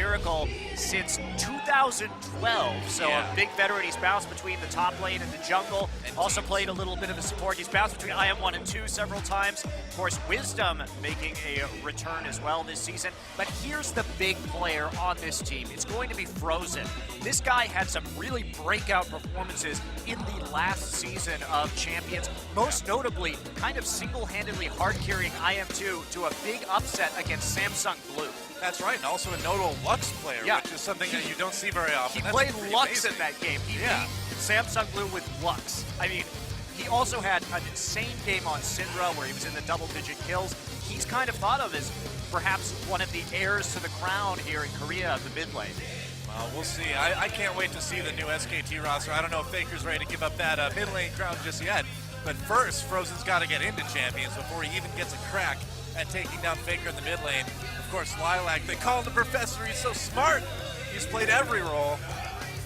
Miracle since 2012. So a big veteran. He's bounced between the top lane and the jungle. And also played a little bit of a support. He's bounced between IM 1 and 2 several times. Of course, Wisdom making a return as well this season. But here's the big player on this team. It's going to be Frozen. This guy had some really breakout performances in the last season of Champions. Most notably, kind of single-handedly hard-carrying IM2 to a big upset against Samsung Blue. That's right, and also a notable Lux player, which is something that you don't see very often. He played Lux in that game. He beat Samsung Blue with Lux. I mean, he also had an insane game on Syndra where he was in the double-digit kills. He's kind of thought of as perhaps one of the heirs to the crown here in Korea of the mid lane. We'll see. I can't wait to see the new SKT roster. I don't know if Faker's ready to give up that mid lane crown just yet. But first, Frozen's got to get into Champions before he even gets a crack at taking down Faker in the mid lane. Of course, Lilac, they call him the Professor. He's so smart. He's played every role.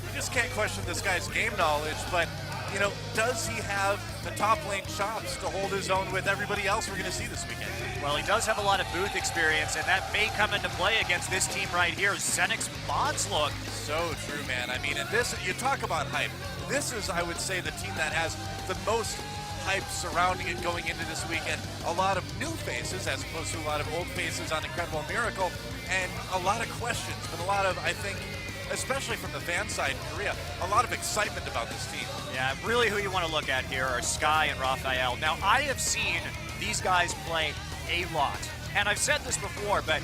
You just can't question this guy's game knowledge, but you know, does he have the top lane chops to hold his own with everybody else we're going to see this weekend? Well, he does have a lot of booth experience, and that may come into play against this team right here. Zenix Mods look. So true, man. I mean, and this, you talk about hype. This is, I would say, the team that has the most hype surrounding it going into this weekend. A lot of new faces as opposed to a lot of old faces on Incredible Miracle, and a lot of questions, but a lot of, I think, especially from the fan side in Korea, a lot of excitement about this team. Yeah, really who you want to look at here are Sky and Raphael. Now, I have seen these guys play a lot, and I've said this before, but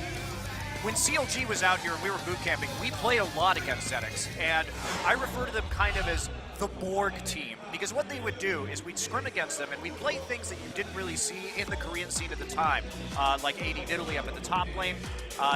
when CLG was out here and we were boot camping, we played a lot against Zenix, and I refer to them kind of as the Borg team, because what they would do is we'd scrim against them and we'd play things that you didn't really see in the Korean scene at the time, like AD Italy up in the top lane.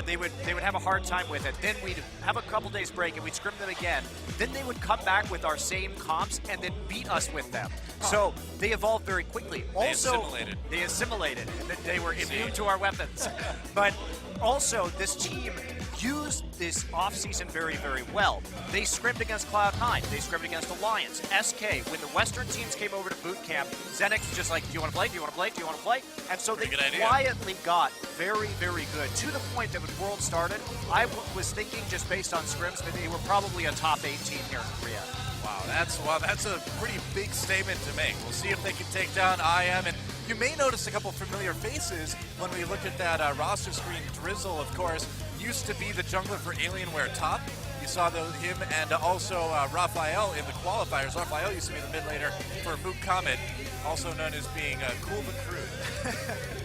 They would have a hard time with it. Then we'd have a couple days break and we'd scrim them again. Then they would come back with our same comps and then beat us with them. So they evolved very quickly. Also, they assimilated. They were immune to our weapons. But also, this team used this offseason very, very well. They scrimmed against Cloud9. They scrimmed against Alliance, SK. When the Western teams came over to boot camp, Zenix was just like, do you want to play? Do you want to play? Do you want to play? And so they quietly got very, very good, to the point that when World started, I was thinking, just based on scrims, that they were probably a top 8 team here in Korea. Wow, that's a pretty big statement to make. We'll see if they can take down IM, and you may notice a couple familiar faces when we look at that roster screen. Drizzle, of course, used to be the jungler for Alienware top. You saw him and also Raphael in the qualifiers. Raphael used to be the mid laner for Mook Comet, also known as being cool but crude,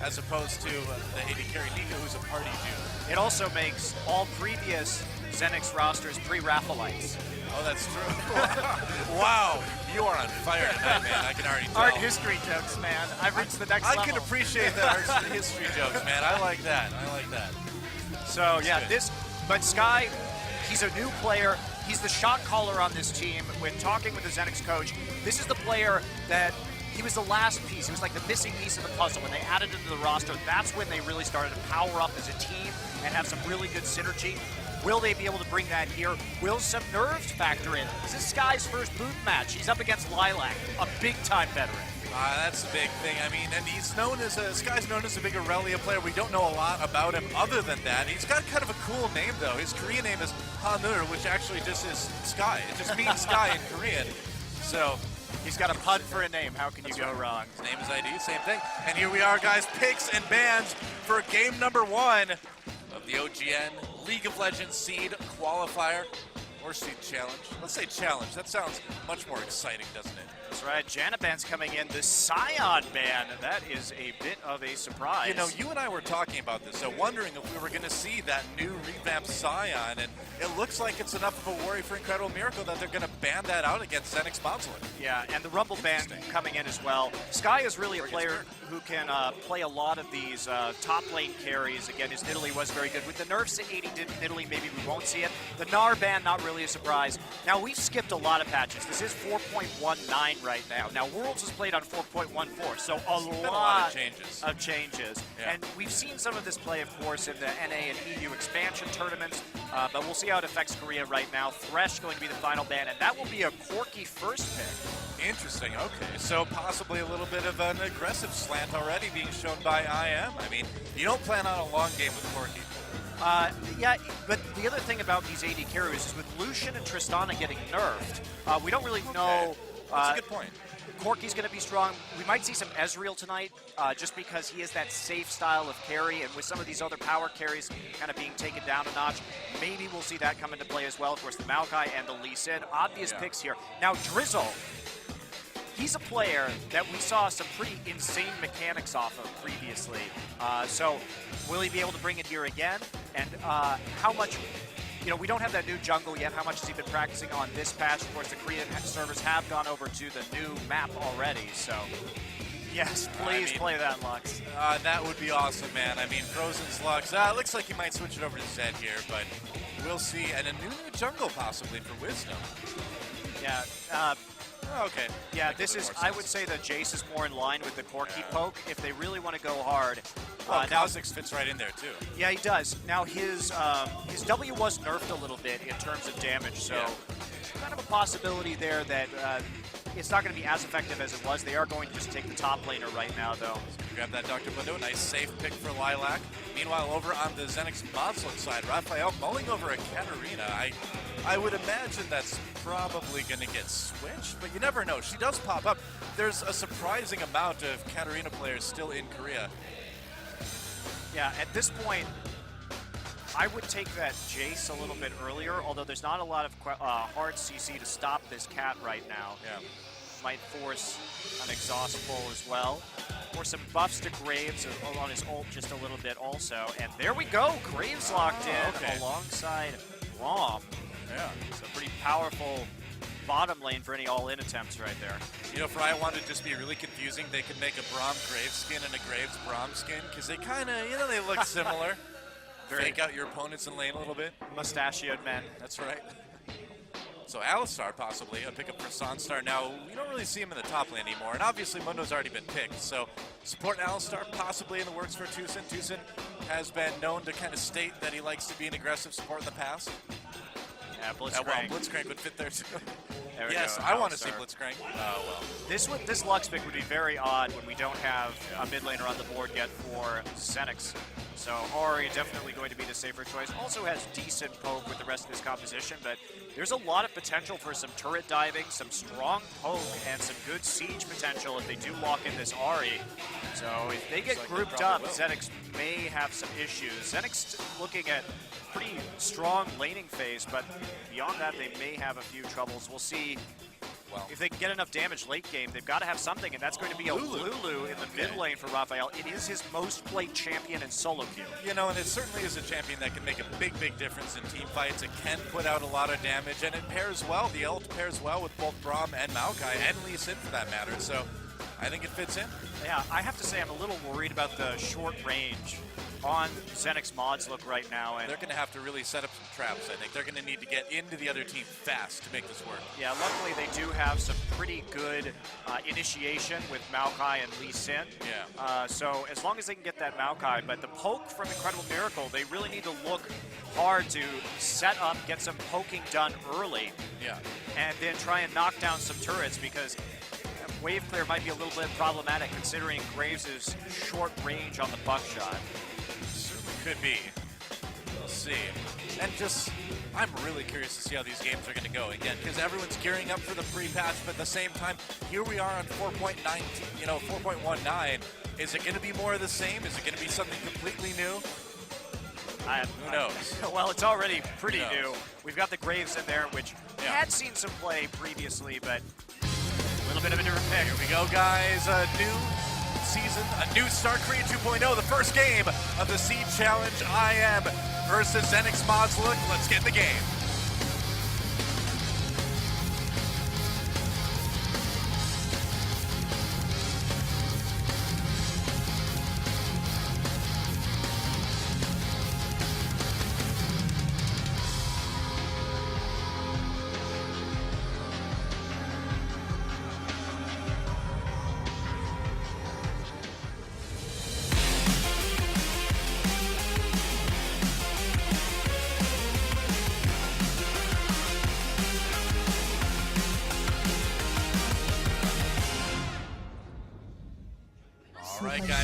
as opposed to the AD carry Nika, who's a party dude. It also makes all previous Zenix rosters pre-Raphalites. Oh, that's true. Wow, you are on fire tonight, man. I can already tell. Art history jokes, man. I've reached the next level. I can appreciate that art history jokes, man. I like that. I like that. So, yeah, but Sky, he's a new player. He's the shot caller on this team. When talking with the Zenix coach, this is the player that he was the last piece. He was like the missing piece of the puzzle. When they added him to the roster, that's when they really started to power up as a team and have some really good synergy. Will they be able to bring that here? Will some nerves factor in? This is Sky's first boot match. He's up against Lilac, a big-time veteran. That's the big thing. I mean, and he's known as Sky's known as a big Aurelia player. We don't know a lot about him other than that. He's got kind of a cool name, though. His Korean name is Hanur, which actually just is Sky. It just means Sky in Korean. So he's got a pun for a name. How can you go wrong? His name is ID, same thing. And here we are, guys, picks and bans for game number 1 of the OGN League of Legends Seed Qualifier or Seed Challenge. Let's say Challenge. That sounds much more exciting, doesn't it? That's right. Janet ban's coming in. The Scion ban. That is a bit of a surprise. You know, you and I were talking about this, so wondering if we were going to see that new revamped Scion, and it looks like it's enough of a worry for Incredible Miracle that they're going to ban that out against Zenix Monsolet. Yeah, and the Rumble ban coming in as well. Sky is really a player who can play a lot of these top lane carries. Again, his Nidalee was very good. With the nerfs that AD did in Nidalee, maybe we won't see it. The Gnar ban, not really a surprise. Now, we've skipped a lot of patches. This is 4.19 right now. Now, Worlds was played on 4.14, so a lot of changes. Yeah. And we've seen some of this play, of course, in the NA and EU expansion tournaments, but we'll see how it affects Korea right now. Thresh going to be the final ban, and that will be a Corki first pick. Interesting, okay. So possibly a little bit of an aggressive slant already being shown by IM. I mean, you don't plan on a long game with Corki. Yeah, but the other thing about these AD carriers is with Lucian and Tristana getting nerfed, we don't really know. That's a good point. Corki's going to be strong. We might see some Ezreal tonight, just because he is that safe style of carry, and with some of these other power carries kind of being taken down a notch, maybe we'll see that come into play as well. Of course, the Maokai and the Lee Sin, obvious picks here. Now, Drizzle, he's a player that we saw some pretty insane mechanics off of previously. So will he be able to bring it here again? And how much... You know, we don't have that new jungle yet. How much has he been practicing on this patch? Of course, the Korean servers have gone over to the new map already, so yes, please play that, Lux. That would be awesome, man. I mean, Frozen's Lux. It looks like he might switch it over to Zed here, but we'll see. And a new jungle possibly for Wisdom. Yeah. Okay. Yeah, this is, I would say that Jace is more in line with the Corki poke if they really want to go hard. Well, Kha'Zix fits right in there, too. Yeah, he does. Now, his W was nerfed a little bit in terms of damage, so kind of a possibility there that it's not going to be as effective as it was. They are going to just take the top laner right now, though. Grab that Dr. Mundo. Nice safe pick for Lilac. Meanwhile, over on the Zenix Modslook side, Raphael mulling over a Katarina. I would imagine that's probably going to get switched, but you never know. She does pop up. There's a surprising amount of Katarina players still in Korea. Yeah, at this point, I would take that Jace a little bit earlier, although there's not a lot of hard CC to stop this cat right now. Yeah. Might force an exhaust pull as well. Or some buffs to Graves on his ult just a little bit also. And there we go, Graves locked in alongside Rom. Yeah. So pretty powerful bottom lane for any all-in attempts right there. You know, if Riot wanted to just be really confusing, they could make a Braum Graves skin and a Graves Braum skin, because they kind of, you know, they look similar. Fake out your opponents in lane a little bit. Mustachioed men. That's right. So Alistar possibly, a pickup for Sunstar. Now, we don't really see him in the top lane anymore, and obviously Mundo's already been picked, so support Alistar possibly in the works for Tucson. Tucson has been known to kind of state that he likes to be an aggressive support in the past. Yeah, Blitzcrank. Well, Blitzcrank would fit there too. There we yes, go, I want to Alistar. see Blitzcrank. Oh, well. This Lux pick would be very odd when we don't have a mid laner on the board yet for Zenix. So Ori definitely going to be the safer choice. Also has decent poke with the rest of his composition, but there's a lot of potential for some turret diving, some strong poke, and some good siege potential if they do lock in this Ori. So if they get grouped up, Zenix may have some issues. Zenix looking at pretty strong laning phase, but beyond that, they may have a few troubles. We'll see. Well, if they can get enough damage late game, they've got to have something, and that's going to be a Lulu in the mid lane for Raphael. It is his most played champion in solo queue. You know, and it certainly is a champion that can make a big, big difference in team fights. It can put out a lot of damage, and it pairs well. The ult pairs well with both Braum and Maokai, and Lee Sin for that matter. So I think it fits in. Yeah, I have to say I'm a little worried about the short range on Zenix Mods look right now. And they're going to have to really set up some traps, I think. They're going to need to get into the other team fast to make this work. Yeah, luckily they do have some pretty good initiation with Maokai and Lee Sin. Yeah. So as long as they can get that Maokai, but the poke from Incredible Miracle, they really need to look hard to set up, get some poking done early. Yeah. And then try and knock down some turrets, because wave clear might be a little bit problematic considering Graves' short range on the buckshot. Certainly could be. We'll see. And just, I'm really curious to see how these games are going to go again, because everyone's gearing up for the pre-patch, but at the same time, here we are on 4.19, you know, 4.19. Is it going to be more of the same? Is it going to be something completely new? Who knows? Well, it's already pretty new. We've got the Graves in there, which had seen some play previously, but a little bit of a different pick. Here we go, guys. A new season, a new start, Korea 2.0, the first game of the Seed Challenge IM versus Zenix Mods Look. Let's get in the game.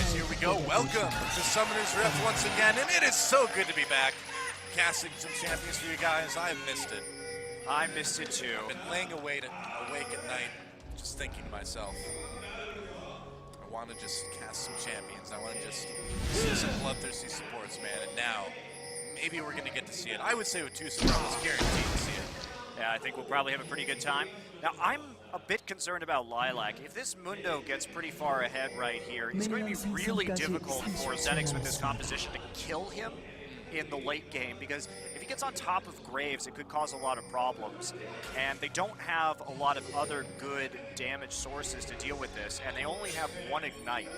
boys, here we go. Welcome to Summoner's Rift once again, and it is so good to be back. Casting some champions for you guys. I've missed it. I missed it too. Been laying awake at night, just thinking to myself, I want to just cast some champions. I want to just see some bloodthirsty supports, man. And now, maybe we're going to get to see it. I would say with two supports, guaranteed to see it. Yeah, I think we'll probably have a pretty good time. Now, I'm a bit concerned about Lilac. If this Mundo gets pretty far ahead right here, it's going to be really difficult for Zenix with this composition to kill him in the late game, because if he gets on top of Graves, it could cause a lot of problems. And they don't have a lot of other good damage sources to deal with this, and they only have one Ignite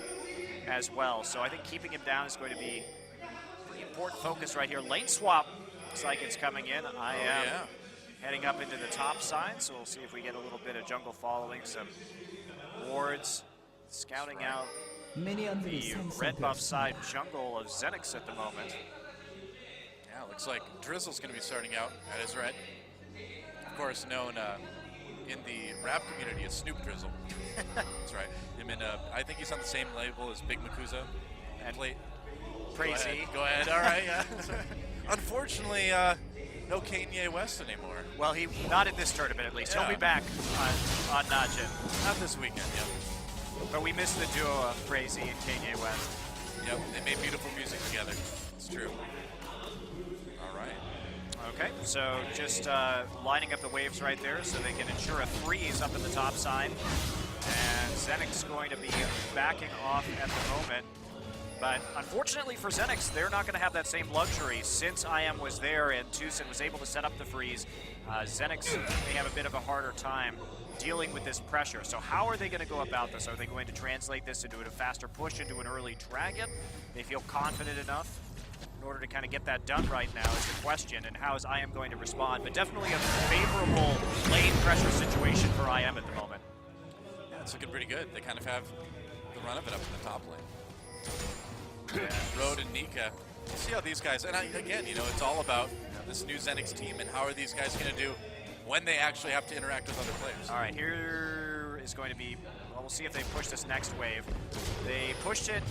as well. So I think keeping him down is going to be a pretty important focus right here. Lane swap looks like it's coming in. I am heading up into the top side, so we'll see if we get a little bit of jungle following, some wards, scouting out the red buff side jungle of Zenix at the moment. Yeah, looks like Drizzle's going to be starting out at his red. Of course, known in the rap community as Snoop Drizzle. That's right. I think he's on the same label as Big Makuza. And Plate. Crazy. Go ahead. All right. Yeah. Unfortunately, no Kanye West anymore. Well, not in this tournament at least. Yeah. He'll be back on Najin. Not this weekend, yep. But we missed the duo of Crazy and Kanye West. Yep, they made beautiful music together. It's true. All right. Okay, so just lining up the waves right there so they can ensure a freeze up in the top side. And Zenix going to be backing off at the moment. But unfortunately for Zenix, they're not going to have that same luxury. Since IM was there and Tucson was able to set up the freeze, Zenix may have a bit of a harder time dealing with this pressure. So how are they going to go about this? Are they going to translate this into a faster push into an early dragon? They feel confident enough in order to kind of get that done right now is the question, and how is IM going to respond? But definitely a favorable lane pressure situation for IM at the moment. Yeah, it's looking pretty good. They kind of have the run of it up in the top lane. Road and Nika. We'll see how these guys, and again, it's all about this new Zenix team and how are these guys going to do when they actually have to interact with other players. All right, here is going to be, well, we'll see if they push this next wave. They pushed it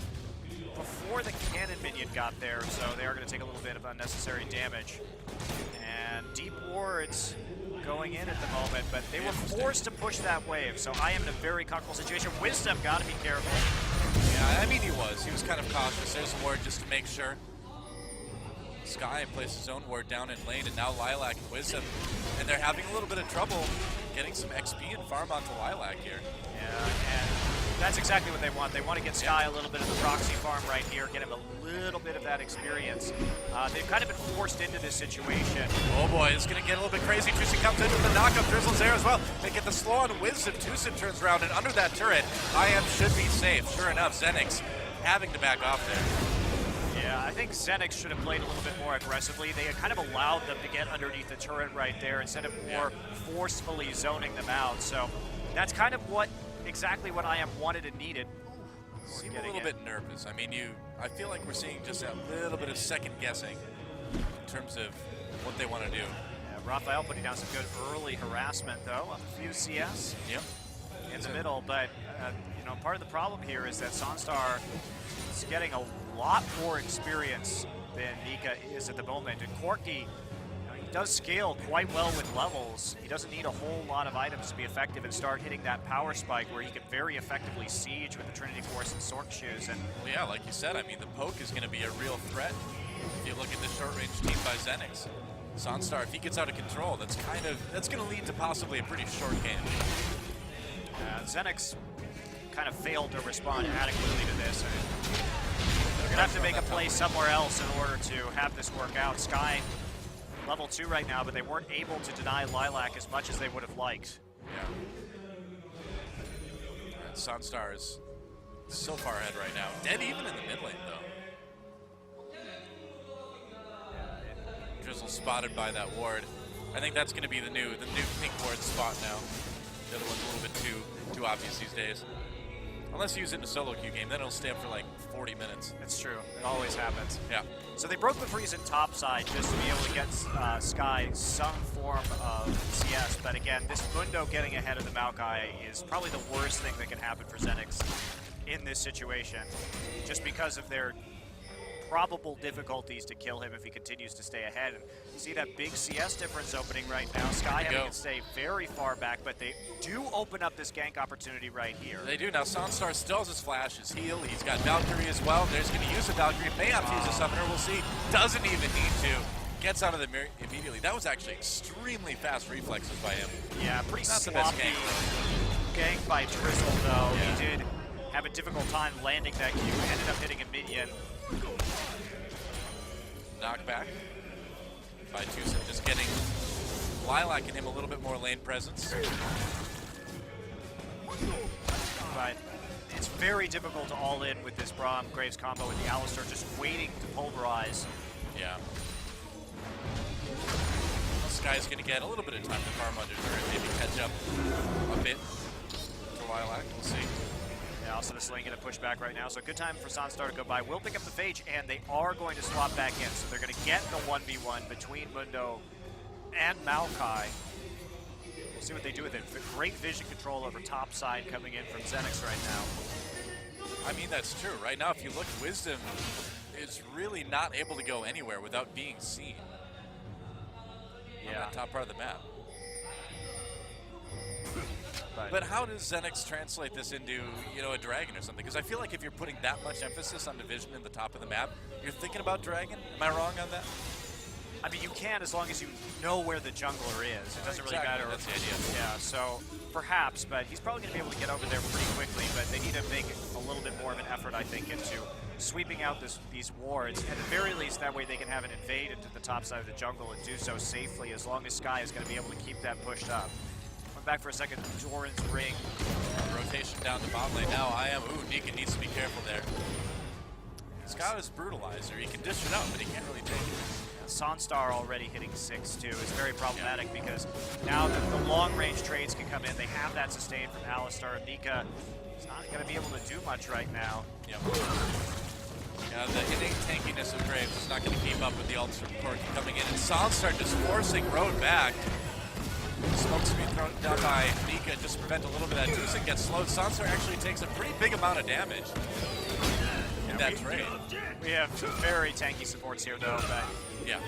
before the cannon minion got there, so they are going to take a little bit of unnecessary damage. And deep wards going in at the moment, but they were forced to push that wave, so I am in a very comfortable situation. Wisdom got to be careful. Yeah, I mean he was kind of cautious. There's a ward just to make sure. Sky placed his own ward down in lane, and now Lilac and Wisdom, and they're having a little bit of trouble getting some XP and farm onto Lilac here. Yeah, and that's exactly what they want. They want to get Sky a little bit of the proxy farm right here, get him a little bit of that experience. They've kind of been forced into this situation. Oh boy, it's going to get a little bit crazy. Tucson comes in with the knockup. Drizzle's there as well. They get the slow on Wisdom. Tucson turns around, and under that turret, IM should be safe. Sure enough, Zenix having to back off there. Yeah, I think Zenix should have played a little bit more aggressively. They had kind of allowed them to get underneath the turret right there instead of more forcefully zoning them out. So that's kind of exactly what IM wanted and needed. Seem a little bit nervous. I mean, I feel like we're seeing just a little bit of second guessing in terms of what they want to do. Yeah, Raphael putting down some good early harassment though. A few CS in the middle, but part of the problem here is that Sonstar is getting a lot more experience than Nika is at the moment, and Corky, he does scale quite well with levels. He doesn't need a whole lot of items to be effective and start hitting that power spike where he can very effectively siege with the Trinity Force and Sork Shoes. And well, yeah, like you said, I mean, the poke is going to be a real threat if you look at the short-range team by Zenix. Sonstar, if he gets out of control, that's going to lead to possibly a pretty short game. Zenix kind of failed to respond adequately to this. They're going to have to make a play somewhere else in order to have this work out. Sky, level 2 right now, but they weren't able to deny Lilac as much as they would have liked. Yeah. And Sonstar is so far ahead right now. Dead even in the mid lane, though. Drizzle spotted by that ward. I think that's going to be the new pink ward spot now. The other one's a little bit too obvious these days. Unless you use it in a solo queue game, then it'll stay up for like 40 minutes. It's true. It always happens. Yeah. So they broke the freeze in topside just to be able to get Sky some form of CS. But again, this Mundo getting ahead of the Maokai is probably the worst thing that can happen for Zenix in this situation, just because of their probable difficulties to kill him if he continues to stay ahead. And you see that big CS difference opening right now. Sky having to stay very far back, but they do open up this gank opportunity right here. They do. Now Sonstar still has his flash, his heal. He's got Valkyrie as well. There's going to use a Valkyrie. May have to use a summoner. We'll see. Doesn't even need to. Gets out of the mirror immediately. That was actually extremely fast reflexes by him. Yeah, pretty Not sloppy the best gank by Drizzle, though. Yeah. He did have a difficult time landing that Q. Ended up hitting a minion. Knockback by Tucson, just getting Lilac and him a little bit more lane presence. But it's very difficult to all in with this Braum Graves combo with the Alistar just waiting to pulverize. Yeah. Sky's going to get a little bit of time to farm under turret, maybe catch up a bit to Lilac. We'll see. Yeah, also the Sling going to push back right now, so good time for Sonstar to go by. Will pick up the Phage, and they are going to swap back in, so they're going to get the 1v1 between Mundo and Maokai. We'll see what they do with it. Great vision control over top side coming in from Xenix right now. I mean, that's true. Right now, if you look, Wisdom is really not able to go anywhere without being seen. Yeah. On the top part of the map. But how does Xenix translate this into, you know, a dragon or something? Because I feel like if you're putting that much emphasis on division in the top of the map, you're thinking about dragon? Am I wrong on that? I mean, you can as long as you know where the jungler is. It doesn't really matter. That's the idea. Yeah, so perhaps, but he's probably going to be able to get over there pretty quickly, but they need to make a little bit more of an effort, I think, into sweeping out these wards. At the very least, that way they can have an invade into the top side of the jungle and do so safely, as long as Sky is going to be able to keep that pushed up. Went back for a second, Doran's ring. Rotation down to bot lane now. Deacon needs to be careful there. He's got his brutalizer. He can dish it out, but he can't really take it. Sonstar already hitting 6-2 is very problematic because now that the long-range trades can come in, they have that sustain from Alistar. Nika is not going to be able to do much right now. Yep. Yeah, the innate tankiness of Graves is not going to keep up with the ults from Corki coming in. And Sonstar just forcing Road back. Smoke's being thrown down by Nika just to prevent a little bit of that. Tucson gets slowed. Sonstar actually takes a pretty big amount of damage in that trade. We have some very tanky supports here, though, but yeah,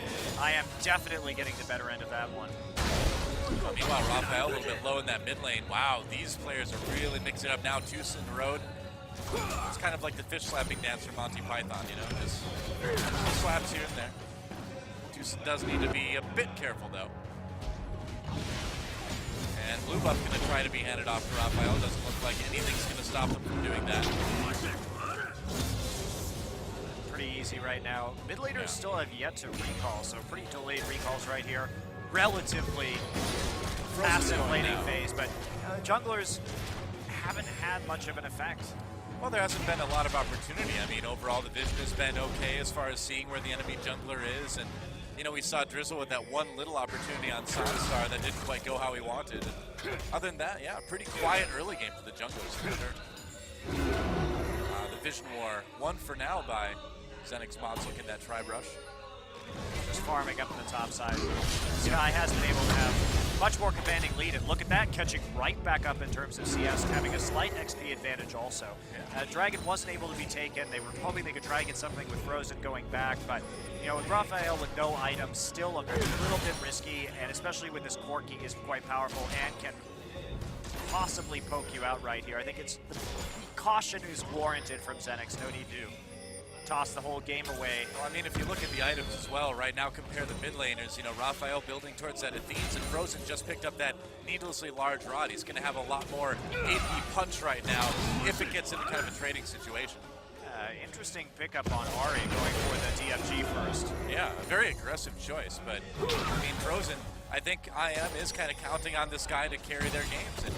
I am definitely getting the better end of that one. Meanwhile, Raphael a little bit low in that mid lane. Wow, these players are really mixing it up now. Tucson, Road. It's kind of like the fish slapping dance from Monty Python, you know, just slaps here and there. Tucson does need to be a bit careful, though. And Blue Buff going to try to be handed off to Raphael. Doesn't look like anything's going to stop them from doing that. Pretty easy right now. Mid laners still have yet to recall, so pretty delayed recalls right here. Relatively passive laning phase, but junglers haven't had much of an effect. Well, there hasn't been a lot of opportunity. I mean, overall, the vision has been okay as far as seeing where the enemy jungler is. And, you know, we saw Drizzle with that one little opportunity on Sunstar that didn't quite go how he wanted. And other than that, yeah, pretty quiet early game for the junglers for sure. The Vision War won for now by Xenix Mods looking at that Tri-Brush. Just farming up on the top side. Sky has been able to have much more commanding lead, and look at that, catching right back up in terms of CS, having a slight XP advantage also. Dragon wasn't able to be taken. They were hoping they could try and get something with Frozen going back, but you know, with Raphael with no items, still a little bit risky, and especially when this Corki is quite powerful and can possibly poke you out right here. I think it's the caution is warranted from Xenix. No need to toss the whole game away. Well, I mean, if you look at the items as well, right now compare the mid laners, you know, Raphael building towards that Athenes, and Frozen just picked up that needlessly large rod. He's going to have a lot more AP punch right now if it gets into kind of a trading situation. Interesting pickup on Ari going for the DFG first. Yeah, a very aggressive choice, but I mean, Frozen, I think IM is kind of counting on this guy to carry their games, and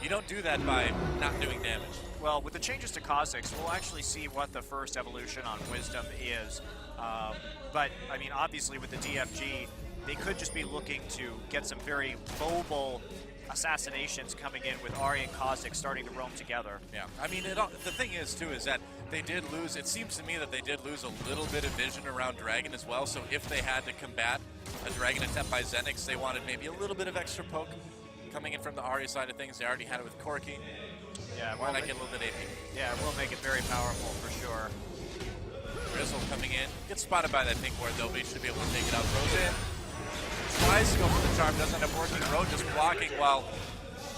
you don't do that by not doing damage. Well, with the changes to Kha'Zix, we'll actually see what the first evolution on Wisdom is. But, I mean, obviously with the DFG, they could just be looking to get some very mobile assassinations coming in with Ari and Kha'Zix starting to roam together. Yeah, I mean, the thing is, too, is that they did lose, it seems to me that they did lose a little bit of vision around Dragon as well, so if they had to combat a Dragon attempt by Xenix, they wanted maybe a little bit of extra poke coming in from the Ari side of things. They already had it with Corki. Yeah, Why not get a little bit AP? Yeah, it will make it very powerful for sure. Drizzle coming in. Gets spotted by that pink ward though, but he should be able to take it out. Frozen tries to go for the charm, doesn't end up working. Road just blocking while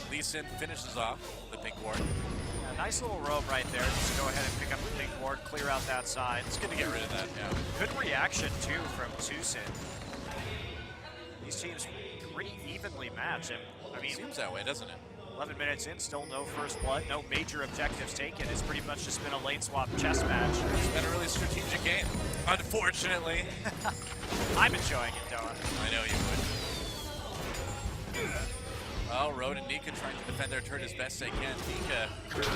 Lee Sin finishes off the pink ward. Yeah, nice little roam right there. Just go ahead and pick up the pink ward, clear out that side. It's good to get rid of that, yeah. Good reaction too from Tucson. These teams pretty evenly matched. And, I mean, Seems that way, doesn't it? 11 minutes in, still no first blood, no major objectives taken. It's pretty much just been a lane swap chess match. It's been a really strategic game, unfortunately. I'm enjoying it, Doa. I know you would. Well, Road and Nika trying to defend their turret as best they can. Nika, a little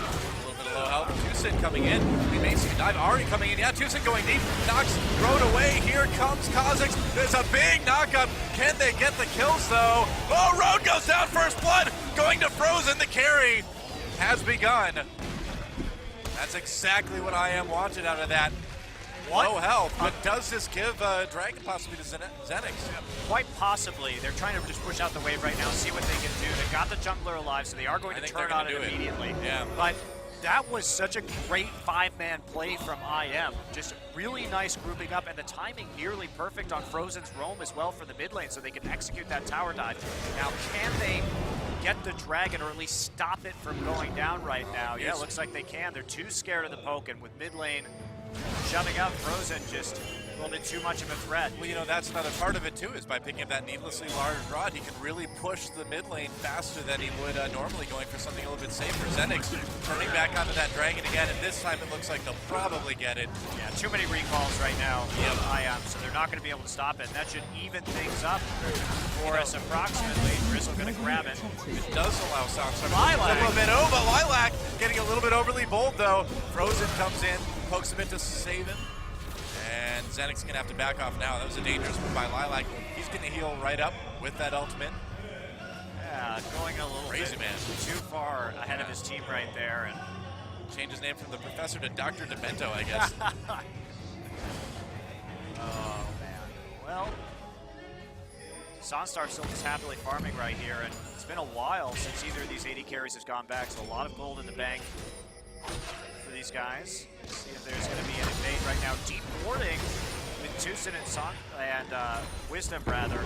bit of low health. Tucson coming in. We may see a dive. Ari coming in. Yeah, Tucson going deep. Knocks Road away. Here comes Kha'Zix. There's a big knockup. Can they get the kills, though? Oh, Road goes down. First blood. Going to Frozen. The carry has begun. That's exactly what I am wanted out of that. Low health, but does this give Dragon possibly to Zenix? Quite possibly. They're trying to just push out the wave right now, see what they can do. They got the jungler alive, so they are going to turn on it immediately. Yeah. But that was such a great five-man play from IM. Just really nice grouping up, and the timing nearly perfect on Frozen's roam as well for the mid lane, so they can execute that tower dive. Now, can they get the dragon, or at least stop it from going down right now? Yeah, it looks like they can. They're too scared of the poke, and with mid lane shoving up Frozen, just a little bit too much of a threat. Well, you know, that's another part of it too, is by picking up that needlessly large rod, he can really push the mid lane faster than he would normally, going for something a little bit safer. Zenix turning back onto that dragon again, and this time it looks like they'll probably get it. Yeah, too many recalls right now from IM, so they're not going to be able to stop it, and that should even things up for us approximately. Drizzle going to grab it. It does allow Soundstorm Lilac. a little bit over. Lilac getting a little bit overly bold though. Frozen comes in, pokes him in to save him. And Zenix is going to have to back off now. That was a dangerous move by Lilac. He's going to heal right up with that ultimate. Yeah, going a little Crazy bit man. too far ahead of his team right there. And Change his name from the professor to Dr. Demento, I guess. Oh, man. Well, Sunstar still just happily farming right here, and it's been a while since either of these 80 carries has gone back, so a lot of gold in the bank for these guys. Let's see if there's going to be an invade right now. Deep warding with Tucson and Wisdom, rather,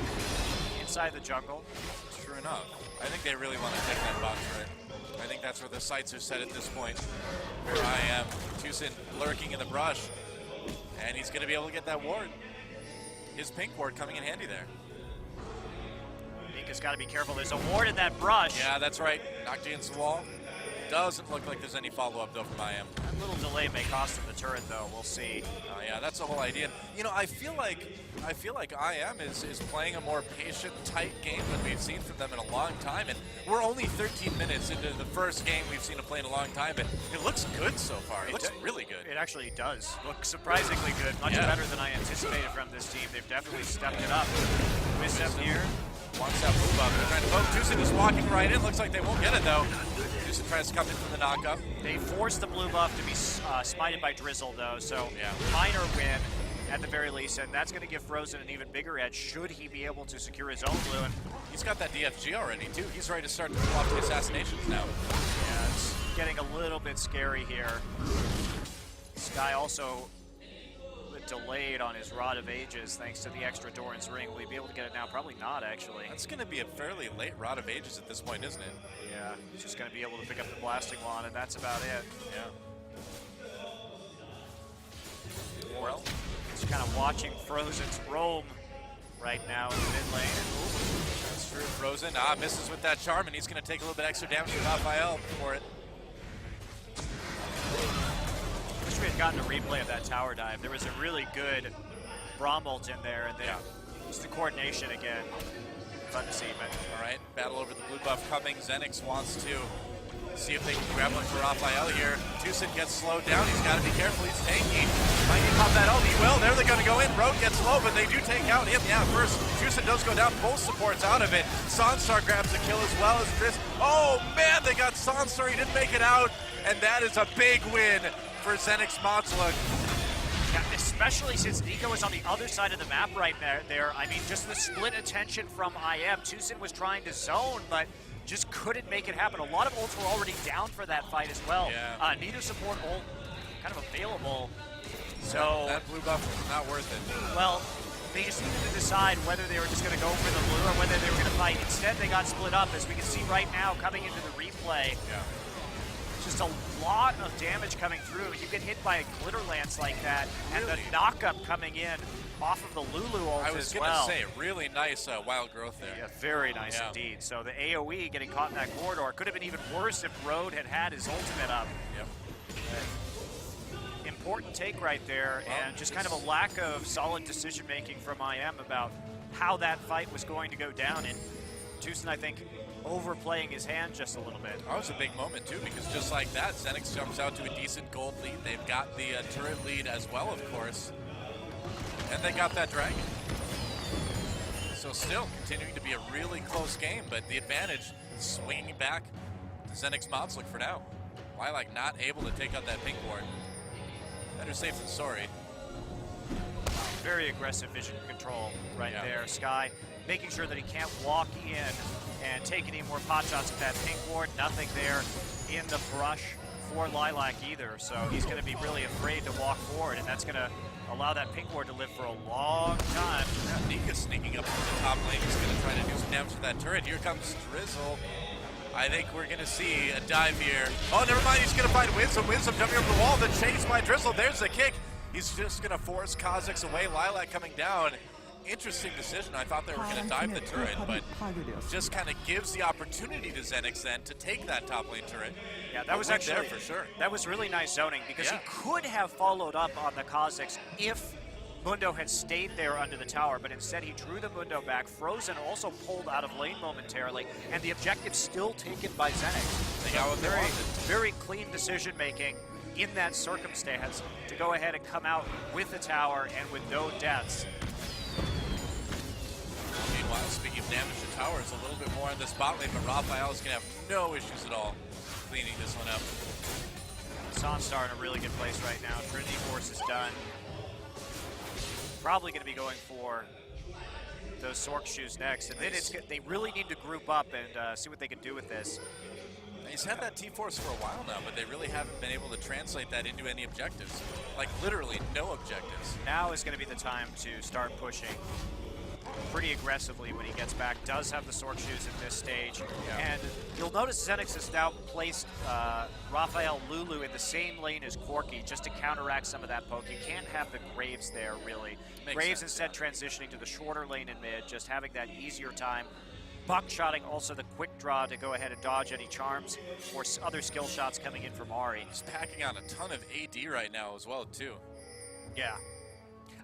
inside the jungle. True enough. I think they really want to take that box right. I think that's where the sights are set at this point. Here I am, Tucson lurking in the brush, and he's going to be able to get that ward. His pink ward coming in handy there. Nika's got to be careful. There's a ward in that brush. Yeah, that's right. Knocked against the wall. Doesn't look like there's any follow-up though from IM. A little delay may cost him the turret though. We'll see. Oh yeah, that's the whole idea. You know, I feel like IM is playing a more patient, tight game than we've seen from them in a long time, and we're only 13 minutes into the first game we've seen them play in a long time, but it looks good so far. It looks really good. It actually does look surprisingly good, much better than I anticipated from this team. They've definitely stepped it up. Wisdom here. Wants that move up. They're trying to poke. Tucson is walking right in. Looks like they won't get it though. Tucson tries to come in for the knockup. They forced the blue buff to be smited by Drizzle though, so minor win at the very least, and that's going to give Frozen an even bigger edge should he be able to secure his own blue. And he's got that DFG already too. He's ready to start to pull off the assassinations now. Yeah, it's getting a little bit scary here. Sky also delayed on his Rod of Ages thanks to the extra Doran's Ring. Will he be able to get it now? Probably not, actually. That's going to be a fairly late Rod of Ages at this point, isn't it? Yeah, he's just going to be able to pick up the Blasting Wand, and that's about it. Yeah. Well, just kind of watching Frozen's roam right now in the mid lane. That's true. Frozen misses with that charm, and he's going to take a little bit extra damage from Raphael for it. Wish we had gotten a replay of that tower dive. There was a really good Braum ult in there, and then just the coordination again. Fun to see, but all right, battle over the blue buff coming. Zenix wants to see if they can grab one for Raphael here. Tucson gets slowed down. He's got to be careful. He's tanky. Might need to pop that ult. He will. There they're going to go in. Road gets low, but they do take out him. Yeah, first Tucson does go down. Both supports out of it. Sunstar grabs the kill as well as Chris. Oh man, they got Sunstar. He didn't make it out, and that is a big win for Zenix Matsuluk. Yeah, especially since Nico is on the other side of the map right there. I mean, just the split attention from IM. Tucson was trying to zone, but just couldn't make it happen. A lot of ults were already down for that fight as well. Yeah. Neither support ult kind of available. So that blue buff was not worth it. Well, they just needed to decide whether they were just going to go for the blue or whether they were going to fight. Instead, they got split up, as we can see right now coming into the replay. Yeah. Just a lot of damage coming through. You get hit by a glitter lance like that, and the knock-up coming in off of the Lulu ult as well. I was going to say, really nice wild growth there. Yeah, very nice indeed. So the AoE getting caught in that corridor could have been even worse if Road had his ultimate up. Yep. Important take right there, and just kind of a lack of solid decision-making from IM about how that fight was going to go down. And Tucson, I think, overplaying his hand just a little bit. That was a big moment too, because just like that, Xenix jumps out to a decent gold lead. They've got the turret lead as well, of course, and they got that dragon. So still continuing to be a really close game, but the advantage swinging back to Xenix Modslick for now. Lilac not able to take out that pink ward. Better safe than sorry. Very aggressive vision control right there. Sky making sure that he can't walk in and take any more pot shots at that pink ward. Nothing there in the brush for Lilac either. So he's going to be really afraid to walk forward, and that's going to allow that pink ward to live for a long time. Nika sneaking up to the top lane. He's going to try to do some damage to that turret. Here comes Drizzle. I think we're going to see a dive here. Oh, never mind. He's going to find Winsome. Winsome jumping over the wall. The chase by Drizzle. There's the kick. He's just going to force Kha'Zix away. Lilac coming down. Interesting decision. I thought they were going to dive the turret, but just kind of gives the opportunity to Xenix then to take that top lane turret. Yeah, that was actually there for sure. That was really nice zoning, because he could have followed up on the Kha'Zix if Mundo had stayed there under the tower, but instead he drew the Mundo back. Frozen also pulled out of lane momentarily, and the objective still taken by Xenix. They got what they wanted. Very clean decision making in that circumstance to go ahead and come out with the tower and with no deaths. Meanwhile, speaking of damage to towers, a little bit more in the spot lane, but Raphael is going to have no issues at all cleaning this one up. Sonstar in a really good place right now. Trinity Force is done. Probably going to be going for those Sork shoes next, and then they really need to group up and see what they can do with this. He's had that T-Force for a while now, but they really haven't been able to translate that into any objectives. Like, literally no objectives. Now is going to be the time to start pushing pretty aggressively when he gets back. Does have the Sork shoes at this stage. And you'll notice Xenix has now placed Raphael Lulu in the same lane as Corki just to counteract some of that poke. You can't have the Graves there, really. Graves instead transitioning to the shorter lane in mid, just having that easier time. Buckshotting also the quick draw to go ahead and dodge any charms or other skill shots coming in from Ahri. He's packing on a ton of AD right now as well, too. Yeah.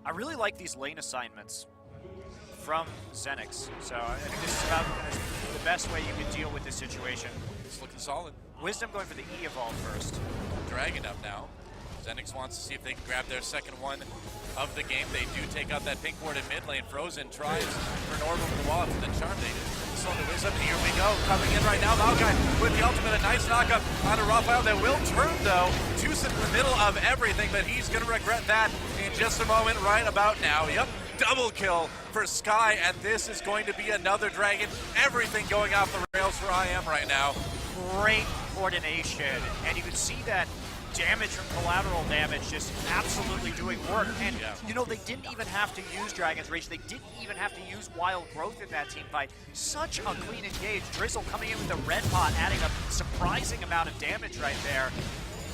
I really like these lane assignments from Xenix. So I think this is about the best way you can deal with this situation. It's looking solid. Wisdom going for the E evolve first. Dragon up now. Xenix wants to see if they can grab their second one of the game. They do take out that pink ward in mid lane. Frozen tries for an orb over the wall after the charm. They just on the Wisdom. Here we go. Coming in right now. Maokai with the ultimate. A nice knockup onto Raphael. That will turn though. Tucson in the middle of everything, but he's going to regret that in just a moment right about now. Yep. Double kill for Sky, and this is going to be another dragon. Everything going off the rails for IM right now. Great coordination, and you can see that damage from collateral damage just absolutely doing work. And you know, they didn't even have to use Dragon's Rage. They didn't even have to use Wild Growth in that team fight. Such a clean engage. Drizzle coming in with the red pot, adding a surprising amount of damage right there.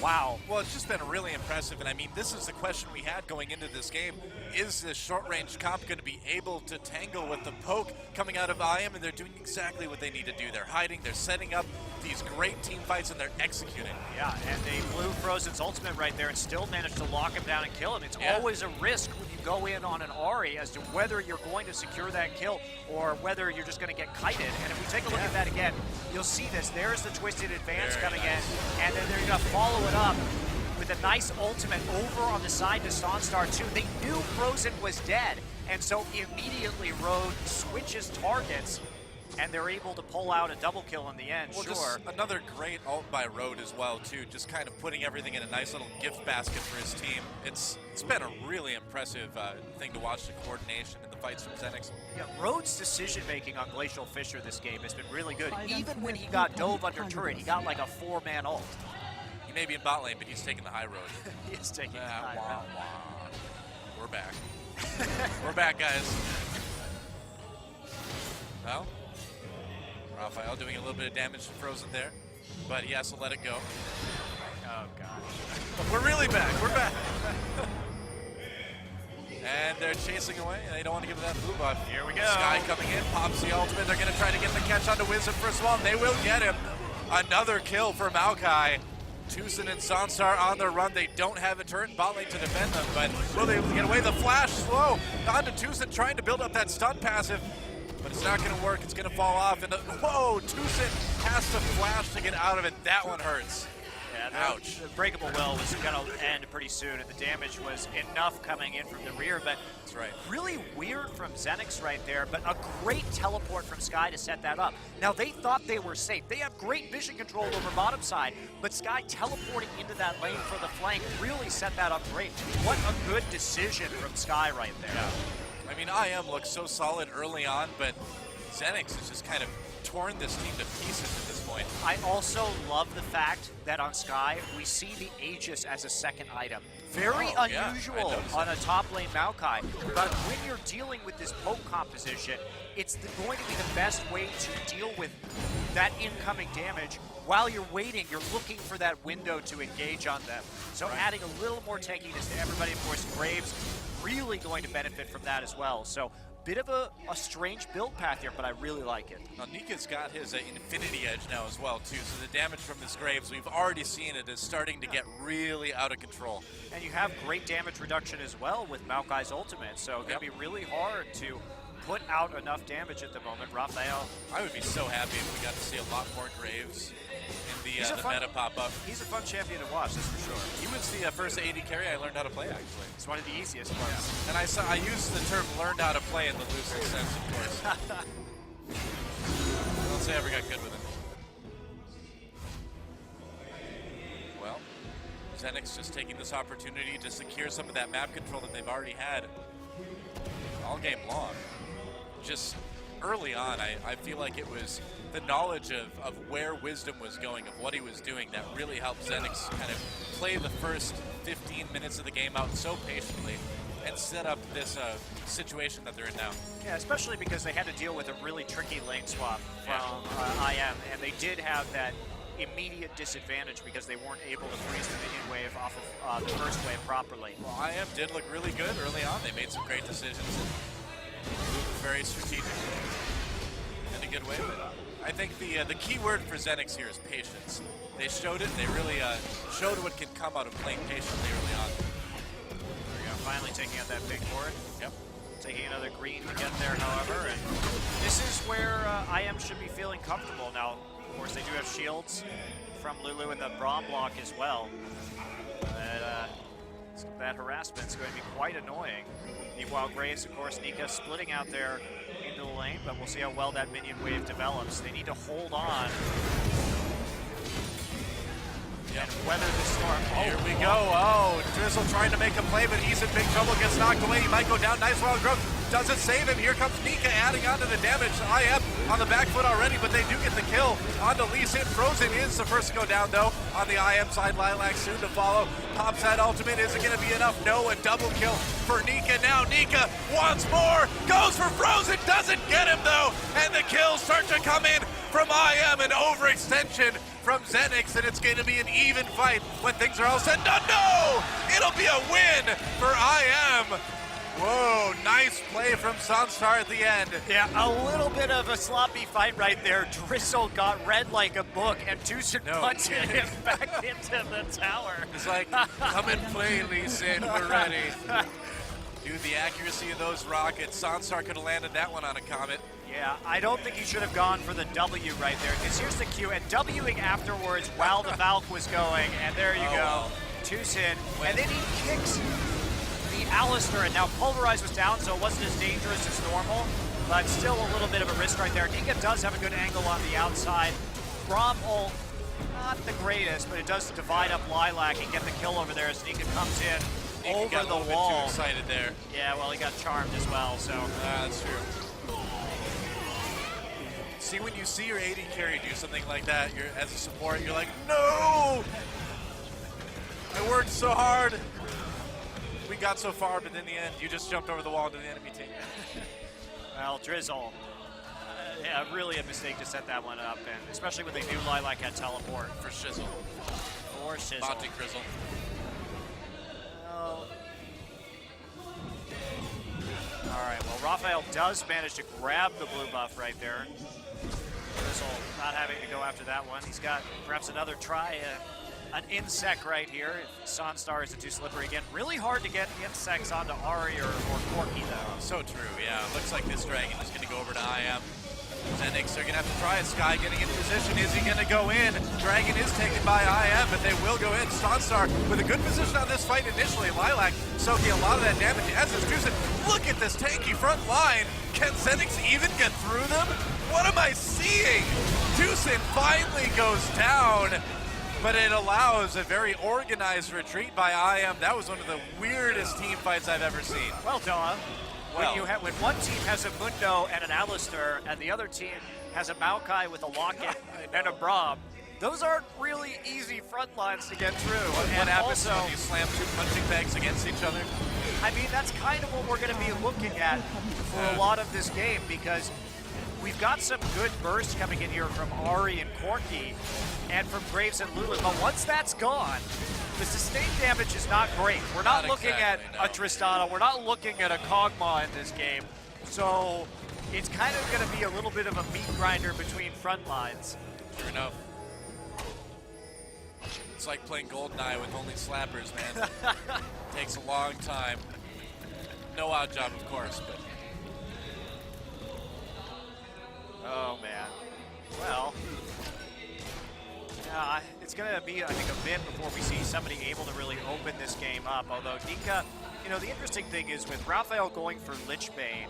Wow. Well, it's just been really impressive, and I mean, this is the question we had going into this game. Is this short-range comp going to be able to tangle with the poke coming out of IM? And they're doing exactly what they need to do. They're hiding, they're setting up these great team fights, and they're executing. Yeah, and they blew Frozen's ultimate right there and still managed to lock him down and kill him. It's always a risk when you go in on an Ahri as to whether you're going to secure that kill or whether you're just going to get kited. And if we take a look at that again, you'll see this. There's the Twisted Advance coming in, and then they're going to follow it up with a nice ultimate over on the side to Sonstar too. They knew Frozen was dead, and so immediately Road switches targets and they're able to pull out a double kill in the end. Well, sure. just another great ult by Road as well, too. Just kind of putting everything in a nice little gift basket for his team. It's been a really impressive thing to watch, the coordination and the fights from Xenix. Yeah, Rhodes' decision-making on Glacial Fissure this game has been really good. Even when he got dove under turret, he got like a 4-man ult. He may be in bot lane, but he's taking the high road. He is taking the high wah, road. wah. We're back. We're back, guys. Well, Raphael doing a little bit of damage to Frozen there, but he has to let it go. Oh, gosh. We're really back. We're back. And they're chasing away, and they don't want to give that blue buff. Here we go. Sky coming in, pops the ultimate. They're going to try to get the catch onto Wisdom first of all, and they will get him. Another kill for Maokai. Tucson and Sansar on the run. They don't have a turret bot lane to defend them, but will they get away? The flash slow onto Tucson, trying to build up that stun passive, but it's not going to work. It's going to fall off. And whoa, Tucson has to flash to get out of it. That one hurts. Yeah, ouch. The breakable well was going to end pretty soon, and the damage was enough coming in from the rear, but that's right. Really weird from Xenix right there, but a great teleport from Sky to set that up. Now, they thought they were safe. They have great vision control over bottom side, but Sky teleporting into that lane for the flank really set that up great. What a good decision from Sky right there. Yeah. I mean, IM looks so solid early on, but Xenix has just kind of torn this team to pieces at this point. I also love the fact that on Sky, we see the Aegis as a second item. Very unusual on a top lane Maokai, but when you're dealing with this poke composition, it's going to be the best way to deal with that incoming damage. While you're waiting, you're looking for that window to engage on them. So adding a little more tankiness to everybody. Of course, Graves really going to benefit from that as well. So bit of a strange build path here, but I really like it. Now, Nika's got his Infinity Edge now as well, too, so the damage from this Graves, we've already seen it, is starting to get really out of control. And you have great damage reduction as well with Maokai's ultimate, so it's going to be really hard to put out enough damage at the moment. Raphael. I would be so happy if we got to see a lot more Graves in the meta pop-up. He's a fun champion to watch, that's for sure. He was the first AD carry I learned how to play, actually. It's one of the easiest ones. Yeah. And I used the term learned how to play in the loosest sense, of course. I don't say I ever got good with it. Well, Xenix just taking this opportunity to secure some of that map control that they've already had all game long. Just early on, I feel like it was the knowledge of where Wisdom was going, of what he was doing, that really helped Xenix kind of play the first 15 minutes of the game out so patiently and set up this situation that they're in now. Yeah, especially because they had to deal with a really tricky lane swap from IM, and they did have that immediate disadvantage because they weren't able to freeze the minion wave off of the first wave properly. Well, IM did look really good early on. They made some great decisions and moved very strategically in a good way. But I think the key word for Xenix here is patience. They showed it. They really showed what can come out of playing patiently early on. There we go. Finally taking out that big board. Yep. Taking another green to get there, however. And this is where IM should be feeling comfortable. Now, of course, they do have shields from Lulu in the Braum block as well. But that harassment is going to be quite annoying. Meanwhile, Graves, of course, Nika splitting out there into the lane, but we'll see how well that minion wave develops. They need to hold on and weather the storm. Here we go. Oh, Drizzle trying to make a play, but he's in big trouble. Gets knocked away. He might go down. Nice wild growth. Doesn't save him. Here comes Nika adding on to the damage. IM on the back foot already, but they do get the kill onto Lee Sin. Frozen is the first to go down, though, on the IM side. Lilac soon to follow. Pops that ultimate. Is it going to be enough? No, a double kill for Nika. Now Nika once more goes for Frozen. Doesn't get him, though, and the kills start to come in from IM. An overextension from Xenix, and it's going to be an even fight when things are all said and done. No! It'll be a win for IM. Whoa, nice play from Sunstar at the end. Yeah, a little bit of a sloppy fight right there. Drizzle got read like a book, and Tucson punted him back into the tower. He's like, come and play, Lee Sin, we're ready. Dude, the accuracy of those rockets. Sunstar could have landed that one on a comet. Yeah, I don't think he should have gone for the W right there, because here's the Q, and Wing afterwards while the Valk was going, and there you go. Tucson, and then he kicks the Alistair, and now Pulverize was down, so it wasn't as dangerous as normal. but still a little bit of a risk right there. Nika does have a good angle on the outside. Braum ult, not the greatest, but it does divide up Lilac and get the kill over there as Nika comes in over got the a little wall. bit too excited there. Yeah, well, he got charmed as well, so. That's true. See, when you see your AD carry do something like that, you're as a support, you're like, no! I worked so hard. We got so far, but in the end, you just jumped over the wall into the enemy team. Well, Drizzle, yeah, really a mistake to set that one up, and especially when they knew Lilac had teleport. For Shizzle. For Shizzle. Monty Grizzle. Well, all right, well, Raphael does manage to grab the blue buff right there. Drizzle not having to go after that one. He's got perhaps another try, an insect right here. If Sunstar isn't too slippery again. Really hard to get insects onto Ari or Corky, though. So true, yeah. Looks like this dragon is going to go over to IM. Zenix are going to have to try it. Sky getting in position. Is he going to go in? Dragon is taken by IM, but they will go in. Sunstar with a good position on this fight initially. Lilac soaking a lot of that damage. As is Tucson, look at this tanky front line. Can Zenix even get through them? What am I seeing? Tucson finally goes down, but it allows a very organized retreat by IM. That was one of the weirdest team fights I've ever seen. Well, Doa, when one team has a Mundo and an Alistair, and the other team has a Maokai with a Locket and a Braum, those aren't really easy front lines to get through. What happens when you slam two punching bags against each other? I mean, that's kind of what we're going to be looking at for a lot of this game, because we've got some good bursts coming in here from Ari and Corky and from Graves and Lulu, but once that's gone, the sustained damage is not great. We're not looking at a Tristana, we're not looking at a Kog'Maw in this game, so it's kind of going to be a little bit of a meat grinder between front lines. Sure enough. It's like playing GoldenEye with only slappers, man. Takes a long time. No odd job, of course, but. Oh, man. Well, yeah, it's going to be, I think, a bit before we see somebody able to really open this game up. Although Nika, you know, the interesting thing is with Raphael going for Lichbane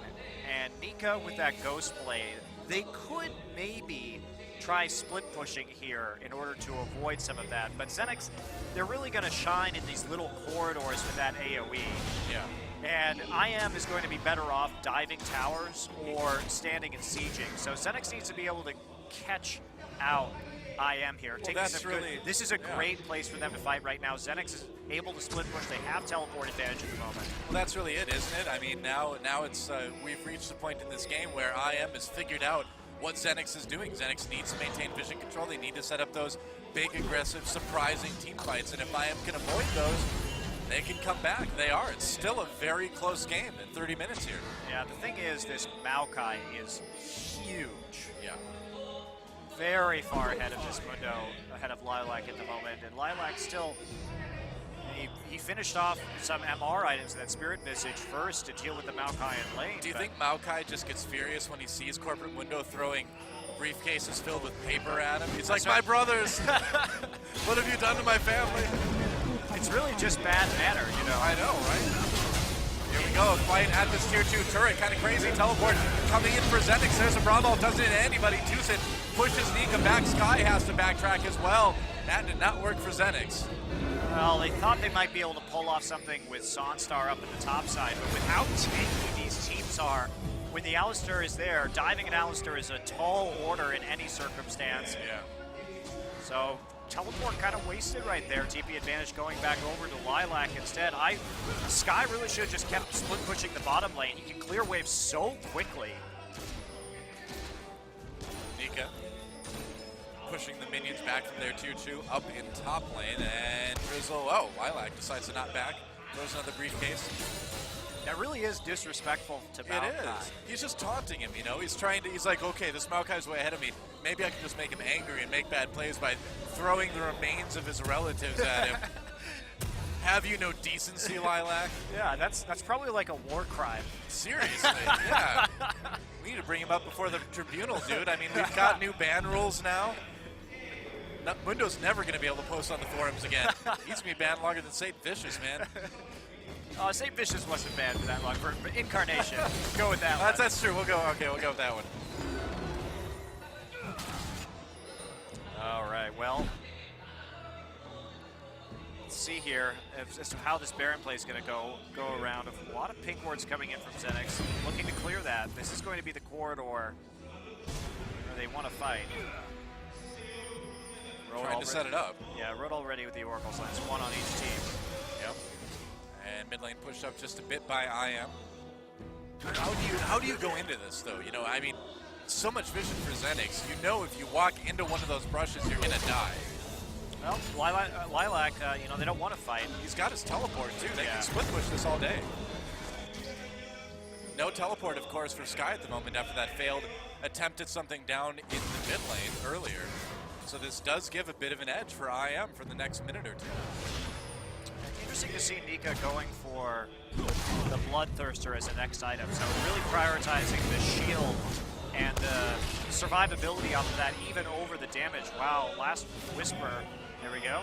and Nika with that Ghost Blade, they could maybe try split pushing here in order to avoid some of that. But Zenix, they're really going to shine in these little corridors with that AoE. Yeah. And IM is going to be better off diving towers or standing and sieging. So Zenix needs to be able to catch out IM here. Well, that's really, this is a great place for them to fight right now. Zenix is able to split push. They have teleport advantage at the moment. Well, that's really it, isn't it? I mean, now it's we've reached the point in this game where IM has figured out what Zenix is doing. Zenix needs to maintain vision control. They need to set up those big, aggressive, surprising team fights. And if IM can avoid those, they can come back. They are. It's still a very close game in 30 minutes here. Yeah, the thing is, this Maokai is huge. Yeah. Very far ahead of this Mundo, ahead of Lilac at the moment. And Lilac still, he finished off some MR items, that Spirit Visage first to deal with the Maokai in lane. Do you think Maokai just gets furious when he sees Corporate Mundo throwing briefcases filled with paper at him? He's like, my brothers, what have you done to my family? It's really just bad manner, you know. I know, right? Here we go, fight at this tier 2 turret, kind of crazy. Teleport coming in for Zenix. There's a Braum ult, doesn't hit anybody. Tucson pushes Nika back. Sky has to backtrack as well. That did not work for Zenix. Well, they thought they might be able to pull off something with Sunstar up at the top side, but with how tanky these teams are, when the Alistair is there, diving an Alistair is a tall order in any circumstance. Yeah. So teleport kind of wasted right there. TP advantage going back over to Lilac instead. Sky really should have just kept split pushing the bottom lane. He can clear waves so quickly. Nika pushing the minions back from their tier 2 up in top lane, and Drizzle, Lilac decides to not back. Throws another briefcase. That really is disrespectful to Maokai. It is. He's just taunting him, you know? He's like, okay, this Maokai's way ahead of me. Maybe I can just make him angry and make bad plays by throwing the remains of his relatives at him. Have you no decency, Lilac? Yeah, that's probably like a war crime. Seriously, yeah. We need to bring him up before the tribunal, dude. I mean, we've got new ban rules now. Mundo's never going to be able to post on the forums again. He's going to be banned longer than Satan Vicious, man. St. Vicious wasn't bad for that long. For Incarnation, go with that one. That's true. We'll go with that one. All right, well, let's see here as to how this Baron play is going to go around. A lot of pink wards coming in from Xenix, looking to clear that. This is going to be the corridor where they want to fight. Trying to set it up. Yeah, Road already with the Oracle Signs, one on each team. Yep. And mid lane pushed up just a bit by IM. How do you go into this though? You know, I mean, so much vision for Xenix. You know, if you walk into one of those brushes, you're gonna die. Well, Lilac, you know, they don't want to fight. He's got his teleport too. They can split push this all day. No teleport, of course, for Sky at the moment after that failed attempt at something down in the mid lane earlier. So this does give a bit of an edge for IM for the next minute or two. Interesting to see Nika going for the Bloodthirster as the next item. So really prioritizing the shield and the survivability off of that, even over the damage. Wow, last Whisper. There we go.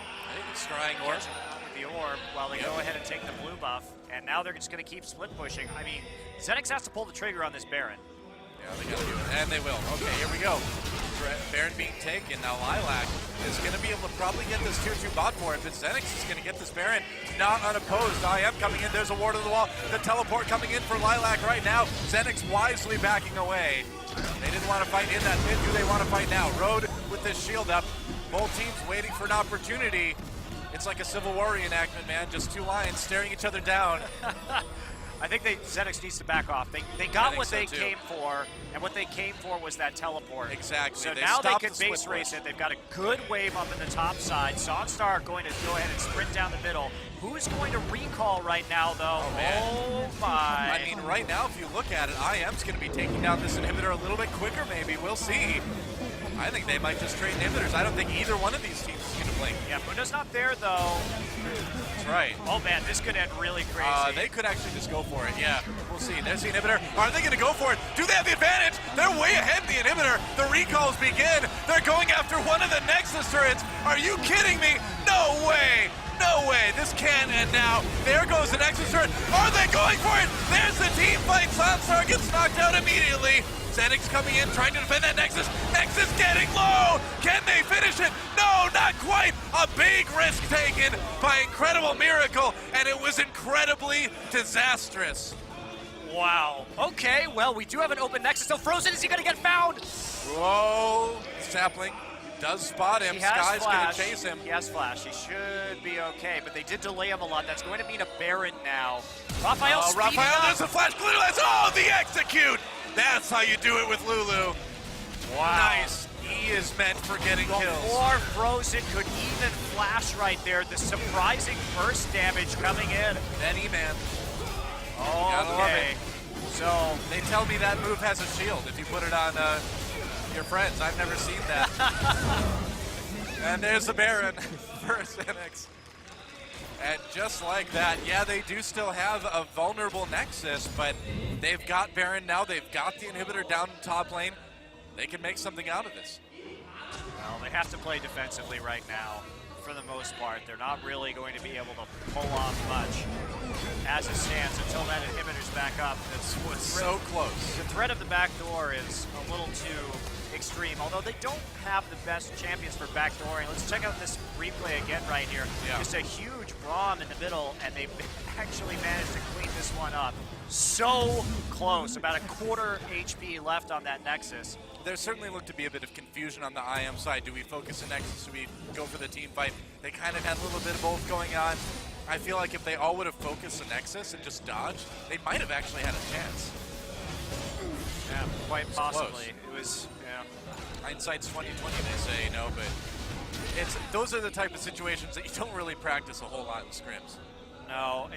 Scrying orb. With the orb while they go ahead and take the blue buff. And now they're just going to keep split pushing. I mean, Xenix has to pull the trigger on this Baron. Yeah, they gotta do it. And they will. Okay, here we go. Baron being taken. Now Lilac is going to be able to probably get this tier 2 bot for it, but Xenix is going to get this Baron not unopposed. IM coming in. There's a ward on the wall. The teleport coming in for Lilac right now. Xenix wisely backing away. They didn't want to fight in that mid. Do they want to fight now? Road with this shield up. Both teams waiting for an opportunity. It's like a Civil War reenactment, man. Just two lions staring each other down. I think Xenix needs to back off. They got what they came for, and what they came for was that teleport. Exactly. So now they can base race it. They've got a good wave up in the top side. Songstar going to go ahead and sprint down the middle. Who's going to recall right now, though? Oh, man. Oh my. I mean, right now, if you look at it, IM's going to be taking down this inhibitor a little bit quicker, maybe. We'll see. I think they might just trade inhibitors. I don't think either one of these teams is going to blink. Yeah, Mundo's not there, though. That's right. Oh, man, this could end really crazy. They could actually just go for it, yeah. We'll see. There's the inhibitor. Are they going to go for it? Do they have the advantage? They're way ahead in the inhibitor. The recalls begin. They're going after one of the Nexus turrets. Are you kidding me? No way. No way. This can end now. There goes the Nexus turret. Are they going for it? There's the team fight. Sunstar gets knocked out immediately. Xenix coming in, trying to defend that Nexus. Nexus getting low! Can they finish it? No, not quite! A big risk taken by Incredible Miracle, and it was incredibly disastrous. Wow. Okay, well, we do have an open Nexus. So Frozen, is he going to get found? Whoa. Sapling does spot him. Sky's going to chase him. He has flash. He should be okay, but they did delay him a lot. That's going to mean a Baron now. Raphael speeding up. There's a flash. Oh, the execute! That's how you do it with Lulu. Wow. Nice. He is meant for getting kills. Before Frozen could even flash right there, the surprising burst damage coming in. That E-Man. Oh, okay. So they tell me that move has a shield if you put it on your friends. I've never seen that. And there's the Baron for Xenix. And just like that, yeah, they do still have a vulnerable Nexus, but they've got Baron now. They've got the inhibitor down in top lane. They can make something out of this. Well, they have to play defensively right now, for the most part. They're not really going to be able to pull off much as it stands until that inhibitor's back up. This was so close. The threat of the back door is a little too extreme, although they don't have the best champions for backdooring. Let's check out this replay again right here. Yeah. Just a huge Braum in the middle, and they've actually managed to clean this one up. So close, about a quarter HP left on that Nexus. There certainly looked to be a bit of confusion on the IM side. Do we focus the Nexus? Do we go for the team fight? They kind of had a little bit of both going on. I feel like if they all would have focused the Nexus and just dodged, they might have actually had a chance. Yeah, quite possibly. It was, yeah. Hindsight's 20/20, they say, you know, but those are the type of situations that you don't really practice a whole lot in scrims. No,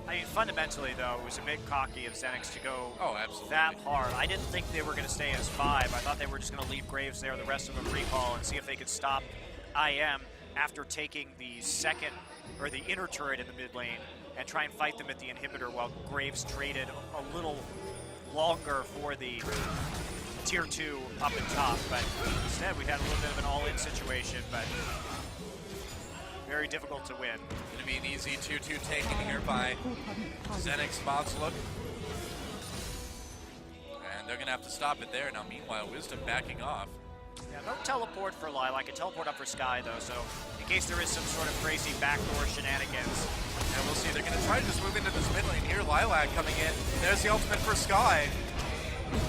I mean, fundamentally, though, it was a bit cocky of Xenix to go absolutely. that hard. I didn't think they were going to stay as 5. I thought they were just going to leave Graves there, the rest of them recall, and see if they could stop IM after taking the second, or the inner turret in the mid lane, and try and fight them at the inhibitor while Graves traded a little longer for the tier 2 up and top. But instead, we had a little bit of an all-in situation, but very difficult to win. Gonna be an easy 2-2 taken here by Zenix Mozluk. And they're gonna have to stop it there. Now meanwhile, Wisdom backing off. Yeah, no teleport for Lilac. A teleport up for Sky though, so in case there is some sort of crazy backdoor shenanigans. And we'll see, they're gonna try to just move into this mid lane here. Lilac coming in. There's the ultimate for Sky.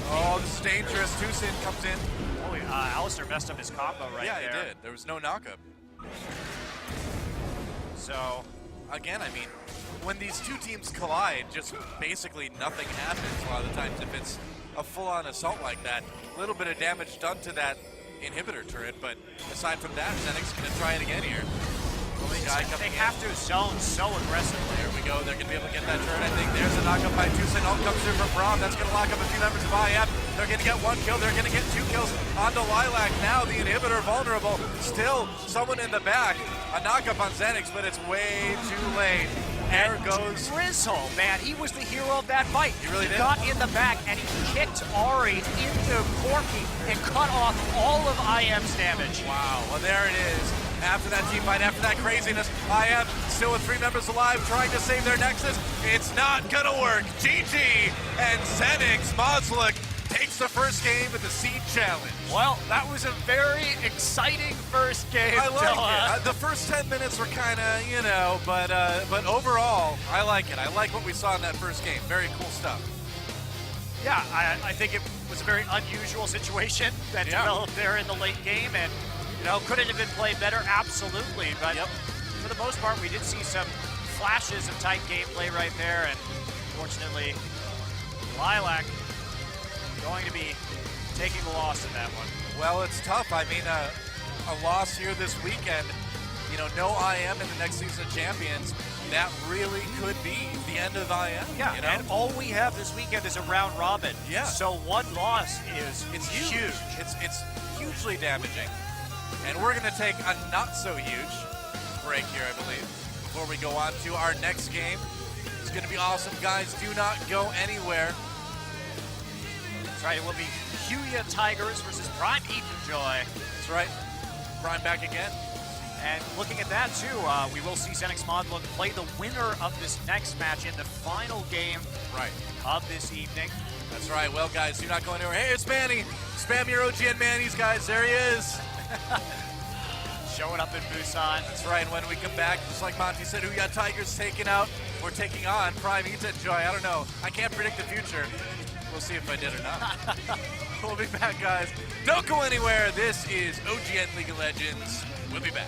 Oh, this is dangerous. Tucson comes in. Oh, Alistair messed up his combo right there. Yeah, he did. There was no knockup. So, again, I mean, when these two teams collide, just basically nothing happens a lot of the times if it's a full-on assault like that. A little bit of damage done to that inhibitor turret, but aside from that, Zenix gonna try it again here. They have to zone so aggressively. There we go. They're going to be able to get that turret. I think there's a knockup by Tucson. Ult comes through from Braum. That's going to lock up a few members of IF. They're going to get 1 kill. They're going to get 2 kills onto Lilac. Now the inhibitor vulnerable. Still someone in the back. A knockup on Zenix, but it's way too late. There goes Drizzle, man. He was the hero of that fight. He really did. Got in the back and he kicked Ari into Corky and cut off all of IM's damage. Wow. Well, there it is. After that team fight, after that craziness, IM still with 3 members alive, trying to save their Nexus. It's not gonna work. GG, and Zenix Mozluk takes the first game of the Seed Challenge. Well, that was a very exciting first game. I like it. The first 10 minutes were kind of, you know, but overall, I like it. I like what we saw in that first game. Very cool stuff. Yeah, I think it was a very unusual situation that developed there in the late game, and could it have been played better? Absolutely, but for the most part, we did see some flashes of tight gameplay right there, and fortunately, Lilac going to be taking the loss in that one. Well, it's tough. I mean, a loss here this weekend, no IM in the next season of Champions, that really could be the end of IM. Yeah, and all we have this weekend is a round robin. Yeah. So one loss is huge. It's hugely damaging. And we're going to take a not-so-huge break here, I believe, before we go on to our next game. It's going to be awesome, guys. Do not go anywhere. That's right. It will be Huya Tigers versus Prime Eaton Joy. That's right. Prime back again. And looking at that, too, we will see Zenix Mozluk play the winner of this next match in the final game of this evening. That's right. Well, guys, do not go anywhere. Hey, it's Manny. Spam your OGN Manny's, guys. There he is. Showing up in Busan. That's right. And when we come back, just like Monty said, Huya Tigers taking out or taking on Prime Eaton Joy. I don't know. I can't predict the future. We'll see if I did or not. We'll be back, guys. Don't go anywhere. This is OGN League of Legends. We'll be back.